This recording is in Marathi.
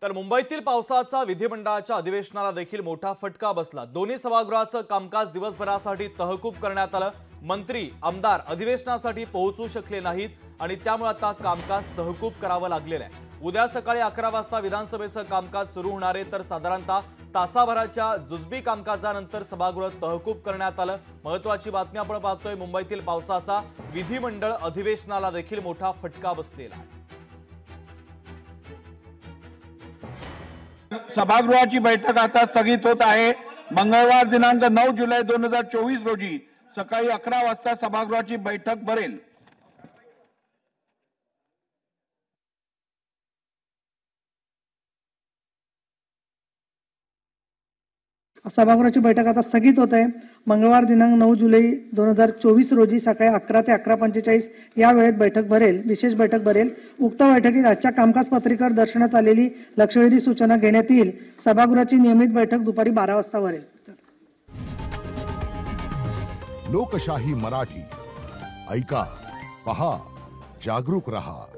तर मुंबईतील पावसाचा विधिमंडळाच्या अधिवेशनाला देखील मोठा फटका बसला। दोन्ही सभागृहाचं कामकाज दिवसभरासाठी तहकूब करण्यात आलं। मंत्री आमदार अधिवेशनासाठी पोहोचू शकले नाहीत आणि त्यामुळे आता कामकाज तहकूब करावं लागलेलं आहे। उद्या सकाळी 11 वाजता विधानसभेचं कामकाज सुरू होणार आहे, तर साधारणतः तासाभराच्या जुजबी कामकाजानंतर सभागृह तहकूब करण्यात आलं। महत्त्वाची बातमी आपण पाहतोय, मुंबईतील पावसाचा विधिमंडळ अधिवेशनाला देखील मोठा फटका बसलेला आहे। सभागृहाची बैठक आता स्थगित होत आहे। मंगळवार दिनांक 9 जुलै 2024 रोजी सकाळी 11 वाजता सभागृहाची बैठक भरेल। सभागृहाची बैठक आता स्थगित होत आहे। मंगळवार दिनांक 9 जुलै 2024 रोजी सकाळी 11 ते 11:45 या वेळेत बैठक भरेल, विशेष बैठक भरेल। उक्त बैठकीत आजच्या कामकाज पत्रिकेवर दर्शवण्यात आलेली लक्षवेधी सूचना घेण्यात येईल। सभागृहाची नियमित बैठक दुपारी 12 वाजता भरेल। लोकशाही मराठी ऐका, पहा, जागरूक रहा।